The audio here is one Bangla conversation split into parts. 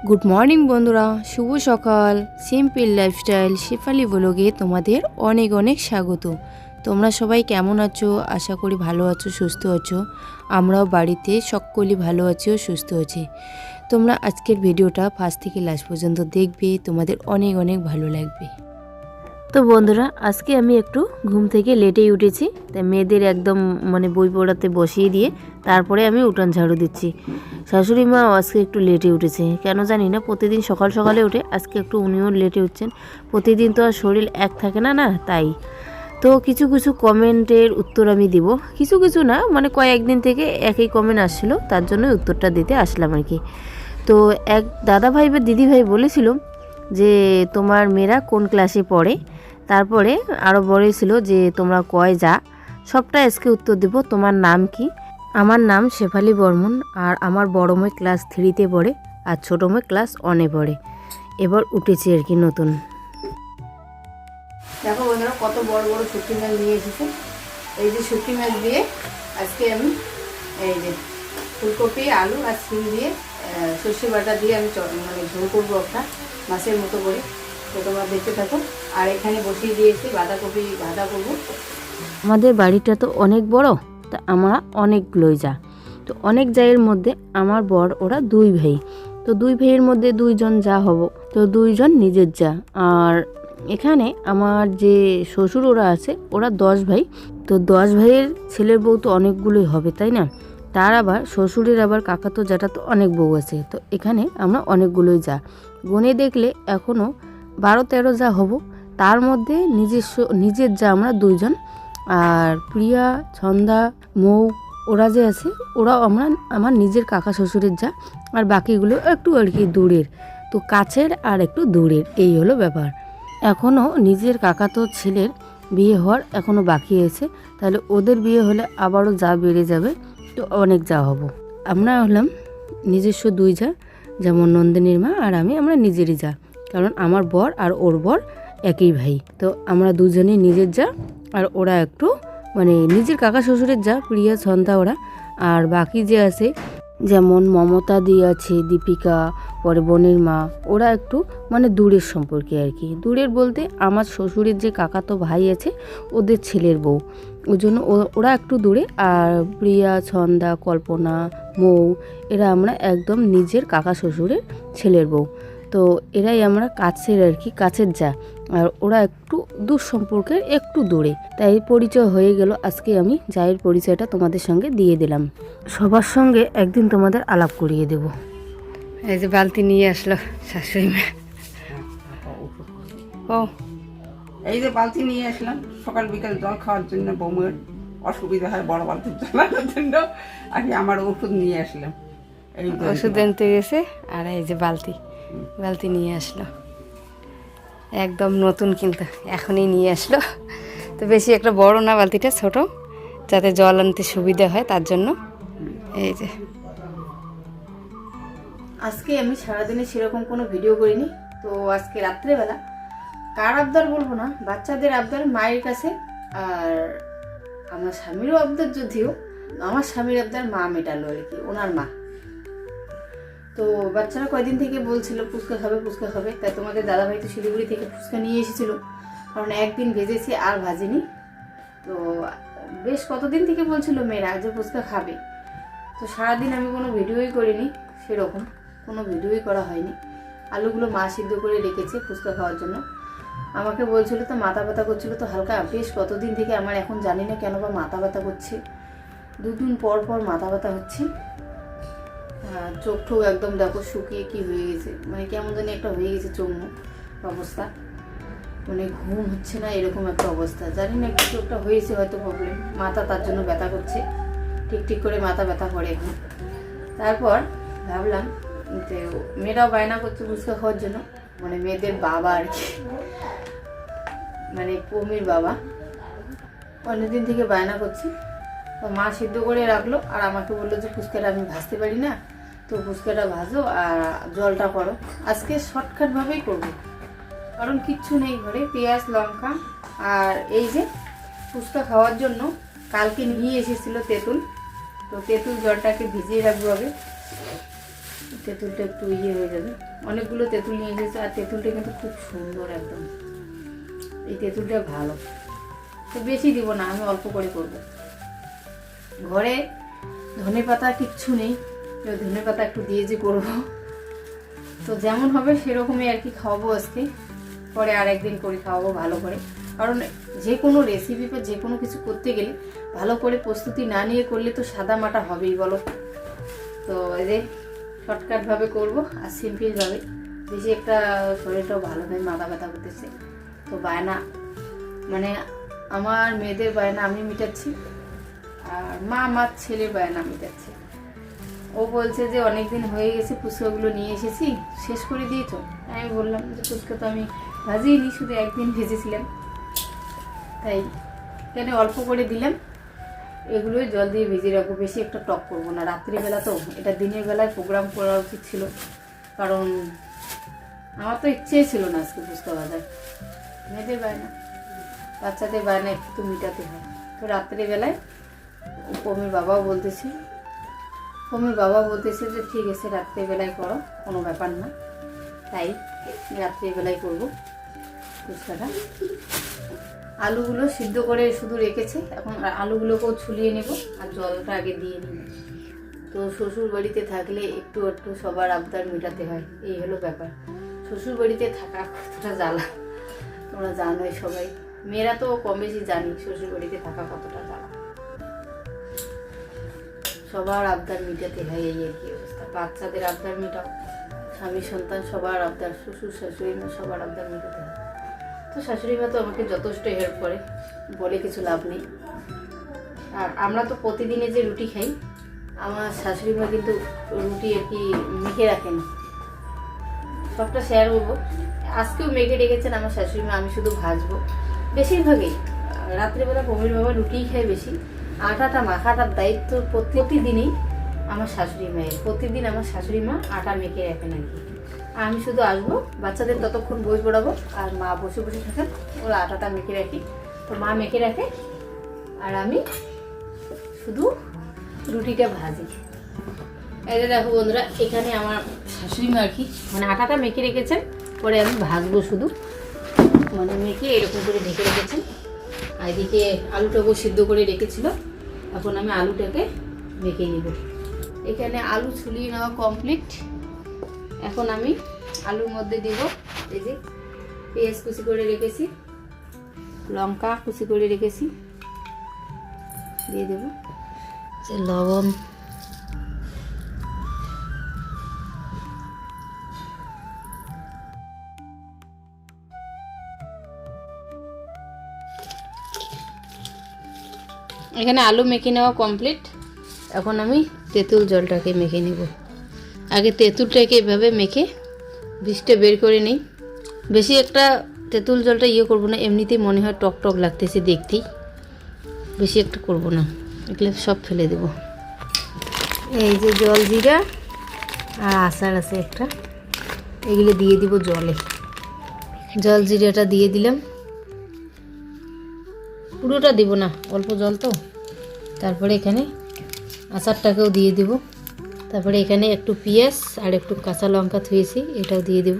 গুড মর্নিং বন্ধুরা, শুভ সকাল। সিম্পল লাইফস্টাইল শেফালি ব্লগে তোমাদের অনেক অনেক স্বাগত। তোমরা সবাই কেমন আছো? আশা করি ভালো আছো, সুস্থ আছো। আমরাও বাড়িতে সকলেই ভালো আছি ও সুস্থ আছি। তোমরা আজকের ভিডিওটা ফার্স্ট থেকে লাস্ট পর্যন্ত দেখবে, তোমাদের অনেক অনেক ভালো লাগবে। তো বন্ধুরা, আজকে আমি একটু ঘুম থেকে লেটেই উঠেছি। তাই মেয়েদের একদম বই পড়াতে বসিয়ে দিয়ে তারপরে আমি উঠান ঝাড়ু দিচ্ছি। শাশুড়ি মা আজকে একটু লেটে উঠেছে, কেন জানি না। প্রতিদিন সকাল সকালে উঠে, আজকে একটু উনিও লেটে উঠছেন। প্রতিদিন তো আর শরীর এক থাকে না, তাই। তো কিছু কিছু কমেন্টের উত্তর আমি দিব, কিছু কিছু না, কয়েকদিন থেকে একই কমেন্ট আসছিল, তার জন্য উত্তরটা দিতে আসলাম আর কি। তো এক দাদা ভাই বা দিদি ভাই বলেছিল যে তোমার মেয়েরা কোন ক্লাসে পড়ে। তারপরে আরও বলেছিল যে তোমরা কয় যা। সবটা আজকে উত্তর দেব। তোমার নাম কি? আমার নাম শেফালি বর্মন, আর আমার বড় মেয়ে ক্লাস 3-তে পড়ে আর ছোটো মেয়ে ক্লাস 1-এ পড়ে। এবার উঠেছি আর কি নতুন। দেখো বন্ধুরা, কত বড় বড় শুটকি মাছ নিয়ে এসেছে। এই যে শুটকি মাছ দিয়ে আজকে আমি এই যে ফুলকপি, আলু আর সিম দিয়ে সর্ষে বাটা দিয়ে আমি ঝোল করবো একটা মাছের মতো করে। তো তোমরা দেখতে থাকো। আর এখানে বসিয়ে দিয়েছি বাঁধাকপি ভাজা করবো। আমাদের বাড়িটা তো অনেক বড়, তা আমরা অনেকগুলোই যা। তো অনেক জায়ের মধ্যে আমার বর ওরা 2 ভাই। তো 2 ভাইয়ের মধ্যে 2 জন যা হব, তো 2 জন নিজের যা। আর এখানে আমার যে শ্বশুর ওরা আছে, ওরা 10 ভাই। তো 10 ভাইয়ের ছেলের বউ তো অনেকগুলোই হবে, তাই না? তার আবার শ্বশুরের আবার কাকাতো জ্যাঠা তো অনেক বউ আছে। তো এখানে আমরা অনেকগুলোই যা। গুনে দেখলে এখনও 12-13 যা হব। তার মধ্যে নিজের যা আমরা 2 জন। আর প্রিয়া, ছন্দা, মৌ ওরা যে আছে, ওরাও আমার নিজের কাকা শ্বশুরের যা। আর বাকিগুলো একটু আর কি দূরের, তো কাছের আর একটু দূরের, এই হলো ব্যাপার। এখনও নিজের কাকাতো ছেলের বিয়ে হওয়ার এখনও বাকি আছে। তাহলে ওদের বিয়ে হলে আবারও যা বেড়ে যাবে, তো অনেক যা হব। আমরা হলাম নিজস্ব 2 যা, যেমন নন্দিনীর মা আর আমরা নিজেরই যা। কারণ আমার বর আর ওর বর একই ভাই। তো আমরা 2 জনই নিজের যা। আর ওরা একটু নিজের কাকা শ্বশুরের যা, প্রিয়া, ছন্দা ওরা। আর বাকি যে আছে, যেমন মমতা দি আছে, দীপিকা, পরে বোনের মা, ওরা একটু দূরের সম্পর্কে আর কি। দূরের বলতে আমার শ্বশুরের যে কাকাতো ভাই আছে, ওদের ছেলের বউ, ওই জন্য ওরা একটু দূরে। আর প্রিয়া, ছন্দা, কল্পনা, মৌ এরা আমরা একদম নিজের কাকা শ্বশুরের ছেলের বউ। তো এরাই আমরা কাছের আর কি, কাছের যা। আর ওরা একটু দূর সম্পর্কের, একটু দূরে। তাই পরিচয় হয়ে গেল। আজকে আমি জায়ের পরিচয়টা তোমাদের সঙ্গে দিয়ে দিলাম। সবার সঙ্গে একদিন তোমাদের আলাপ করিয়ে দেব। এই যে বালতি নিয়ে আসলো শাশুড়ি মা। ও এই যে বালতি নিয়ে আসলাম সকাল বিকাল জল খাওয়ার জন্য। বৌমের অসুবিধা হয় বড় বালতি জল আনার জন্য, আর কি আমার ওষুধ নিয়ে আসলাম। এই ওষুধ আনতে গেছে, আর এই যে বালতি নিয়ে আসলো। একদম নতুন, কিন্তু এখনই নিয়ে আসলো। তো বেশি একটা বড় না, বালতিটা ছোট, যাতে জল আনতে সুবিধা হয় তার জন্য। এই যে আজকে আমি সারাদিনে সেরকম কোনো ভিডিও করিনি। তো আজকে রাত্রেবেলা কার আবদার বলবো না, বাচ্চাদের আবদার মায়ের কাছে। আর আমার স্বামীরও আবদার, যদিও আমার স্বামীর আবদার মা মেটালো আর কি, ওনার মা। তো বাচ্চারা কয়দিন থেকে বলছিল ফুচকা খাবে। তাই তোমাদের দাদাভাই তো শিলিগুড়ি থেকে ফুচকা নিয়ে এসেছিলো, কারণ একদিন ভেজেছি আর ভাজিনি। তো বেশ কতদিন থেকে বলছিল মেয়েরা যে ফুচকা খাবে। তো সারাদিন আমি কোনো ভিডিওই করিনি, সেরকম কোনো ভিডিওই করা হয়নি। আলুগুলো মা সিদ্ধ করে রেখেছে ফুচকা খাওয়ার জন্য। আমাকে বলছিল তো মাথা ব্যথা করছিল, তো হালকা বেশ কতদিন থেকে আমার, এখন জানি না কেন বা মাথা ব্যথা করছে। 2 দিন পর মাথা ব্যথা হচ্ছে। চোখ ঠোক একদম দেখো শুকিয়ে কি হয়ে গেছে, কেমন জানি একটা হয়ে গেছে চোখ মুখ অবস্থা। ঘুম হচ্ছে না, এরকম একটা অবস্থা। জানি না কিছু একটা হয়েছে, হয়তো প্রবলেম, মাথা তার জন্য ব্যথা করছে। ঠিক করে মাথা ব্যথা করে এখন। তারপর ভাবলাম যে মেয়েরাও বায়না করছে ফুচকা খাওয়ার জন্য, মেয়েদের বাবা আর কি, পমির বাবা অনেকদিন থেকে বায়না করছে। তো মা সিদ্ধ করে রাখলো, আর আমাকে বললো যে ফুচকাটা আমি ভাজতে পারি না, তো ফুচকাটা ভাজো আর জলটা করো। আজকে শর্টকাটভাবেই করবো, কারণ কিচ্ছু নেই ঘরে, পেঁয়াজ, লঙ্কা। আর এই যে ফুচকা খাওয়ার জন্য কালকে নিয়ে এসেছিলো তেঁতুল। তো তেঁতুল জলটাকে ভিজিয়ে রাখবো হবে। তেঁতুলটা একটু ইয়ে হয়ে যাবে। অনেকগুলো তেঁতুল নিয়ে এসেছে, আর তেঁতুলটা কিন্তু খুব সুন্দর একদম। এই তেঁতুলটা ভালো, তো বেশি দিব না, আমি অল্প করে করব। ঘরে ধনে পাতা কিচ্ছু নেই, ধনে পাতা একটু দিয়ে যে করবো, তো যেমন হবে সেরকমই আর কি খাওয়াবো আজকে। পরে আর একদিন করে খাওয়াবো ভালো করে, কারণ যে কোনো রেসিপি বা যে কোনো কিছু করতে গেলে ভালো করে প্রস্তুতি না নিয়ে করলে তো সাদা মাটা হবেই বলো। তো এই যে শর্টকাটভাবে করবো আর সিম্পলভাবে, বেশি একটা শরীরটাও ভালো নয়, মাথা ব্যথা করতেছে। তো বায়না মানে আমার মেয়েদের বায়না আমি মিটাচ্ছি, আর মা আমার ছেলের বায়না মিটাচ্ছে। ও বলছে যে অনেকদিন হয়ে গেছে, ফুচকাগুলো নিয়ে এসেছি, শেষ করে দিয়েছো। আমি বললাম যে ফুচকা তো আমি ভাজিনি, শুধু একদিন ভেজেছিলাম, তাই কেন অল্প করে দিলাম। এগুলোই জল দিয়ে ভিজিয়ে রাখবো, বেশি একটা টক করবো না। রাত্রিবেলা তো, এটা দিনের বেলায় প্রোগ্রাম করা উচিত ছিল, কারণ আমার তো ইচ্ছেই ছিল না আজকে ফুচকা ভাজার। মেয়েদের বায়না, বাচ্চাদের বায়না একটু তো মিটাতে হয়। তো রাত্রিবেলায় পমির বাবাও বলতেছে যে ঠিক আছে রাত্রিবেলায় করো, কোনো ব্যাপার না। তাই রাত্রিবেলায় করবো ফুচকাটা। আলুগুলো সিদ্ধ করে শুধু রেখেছে, এখন আলুগুলোকেও ছুলিয়ে নেব আর জলটা আগে দিয়ে নিব। তো শ্বশুর বাড়িতে থাকলে একটু একটু সবার আবদার মেটাতে হয়, এই হলো ব্যাপার। শ্বশুর বাড়িতে থাকা কতটা জ্বালা তোমরা জানোই সবাই, মেয়েরা তো কম বেশি জানি শ্বশুর বাড়িতে থাকা কতটা জ্বালা। সবার আবদার মেটাতে হয়, এই আর কি অবস্থা। বাচ্চাদের আবদার মেটাও, স্বামী সন্তান সবার আবদার, শ্বশুর শাশুড়ি মা সবার আবদার মেটাতে হয়। তো শাশুড়ি মা তো আমাকে যথেষ্ট হেল্প করে, বলে কিছু লাভ নেই। আর আমরা তো প্রতিদিনে যে রুটি খাই, আমার শাশুড়ি মা কিন্তু রুটি আর কি মেখে রাখেন। সবটা শেয়ার করবো। আজকেও মেখে রেখেছেন আমার শাশুড়ি মা, আমি শুধু ভাজবো। বেশিরভাগই রাত্রিবেলা পমির বাবা রুটিই খায় বেশি। আটাটা মাখাটার দায়িত্ব প্রতিদিনই আমার শাশুড়ি মায়ের। প্রতিদিন আমার শাশুড়ি মা আটা মেখে রাখেন আর কি। আমি শুধু আসবো, বাচ্চাদের ততক্ষণ বই পড়াবো, আর মা বসে বসে থাকেন, ওরা আটাটা মেখে রাখি। তো মা মেখে রাখে আর আমি শুধু রুটিটা ভাজি। এই যে দেখো বন্ধুরা, এখানে আমার শাশুড়ি মা আর কি মানে আটাটা মেখে রেখেছেন, পরে আমি ভাজবো শুধু, মানে মেখে এরকম করে ঢেকে রেখেছেন। আর এদিকে আলুটাকেও সিদ্ধ করে রেখেছিল, এখন আমি আলুটাকে মেখে নিব। এখানে আলু ছুলিয়ে নেওয়া কমপ্লিট। এখন আমি আলুর মধ্যে দিব এই যে পেঁয়াজ কুচি করে রেখেছি, লঙ্কা কুচি করে রেখেছি, দিয়ে দেব লবণ, এখানে আলু মেখে নেওয়া কমপ্লিট। এখন আমি তেঁতুল জলটাকে মেখে নেব। আগে তেঁতুলটাকে এভাবে মেখে বীজটা বের করে নিই। বেশি একটা তেঁতুল জলটা ইয়ে করবো না, এমনিতেই মনে হয় টক টক লাগতেছে দেখতেই, বেশি একটা করব না, এগুলো সব ফেলে দেব। এই যে জল জিরা আর আচার আছে একটা, এগুলো দিয়ে দিব জলে। জল জিরাটা দিয়ে দিলাম, পুরোটা দিব না, অল্প জল তো। তারপরে এখানে আচারটাকেও দিয়ে দিব। তারপরে এখানে একটু পেঁয়াজ আর একটু কাঁচা লঙ্কা থুয়েছি, এটাও দিয়ে দেব।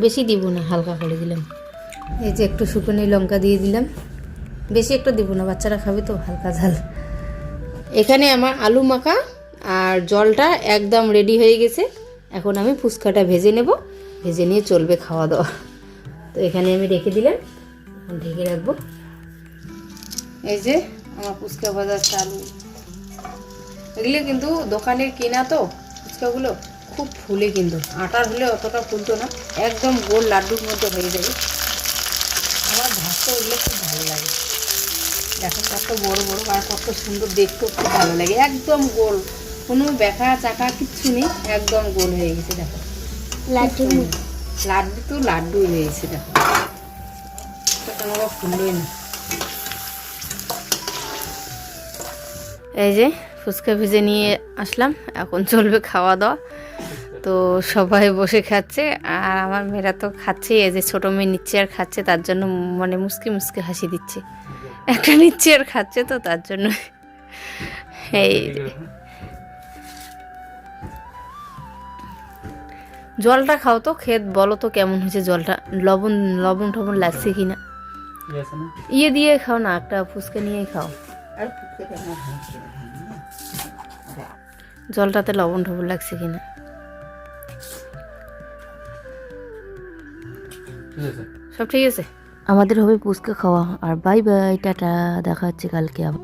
বেশি দিব না, হালকা করে দিলাম। এই যে একটু শুকনো লঙ্কা দিয়ে দিলাম, বেশি একটা দিব না, বাচ্চারা খাবে তো হালকা ঝাল। এখানে আমার আলু মাখা আর জলটা একদম রেডি হয়ে গেছে। এখন আমি ফুচকাটা ভেজে নেব, ভেজে নিয়ে চলবে খাওয়া দাওয়া। তো এখানে আমি রেখে দিলাম, এখন ঢেকে রাখবো। এই যে আমার ফুচকা ভাজার চালু। এগুলো কিন্তু দোকানের কেনা তো ফুচকাগুলো খুব ফুলে, কিন্তু আটার হলে অতটা ফুলতো না, একদম গোল লাড্ডুর মধ্যে হয়ে যাবে। আমার ভাজতে এগুলো খুব ভালো লাগে। দেখো কত বড় বড় আর কত সুন্দর দেখতেও খুব ভালো লাগে, একদম গোল, কোনো ব্যাকা চাকা কিচ্ছু নেই, একদম গোল হয়ে গেছে। দেখো লাড্ডু, লাড্ডু তো লাড্ডুই হয়েছে। দেখো আমার ফুলই না। এই যে ফুচকা ভেজে নিয়ে আসলাম, এখন চলবে খাওয়া দাওয়া। তো সবাই বসে খাচ্ছে, আর আমার মেয়েরা তো খাচ্ছে। এই যে ছোটো মেয়ে নিচ্ছে আর খাচ্ছে, তার জন্য মানে মুসকে মুসকে হাসি দিচ্ছে। একটা নিচ্ছে আর খাচ্ছে, তো তার জন্য এই জলটা খাও তো, খেত বলো তো কেমন হয়েছে জলটা, লবণ লবণ টবণ লাগছে কিনা। ঠিক আছে না? ইয়ে দিয়ে খাও না, একটা ফুচকা নিয়েই খাও, আর ফুচকাটা আমার হচ্ছে না। জলটাতে লবণ টবণ লাগছে কিনা। ঠিক আছে। সব ঠিক আছে, আমাদের হবে ফুচকা খাওয়া। আর বাই বাই, টাটা, দেখা হচ্ছে কালকে আবার।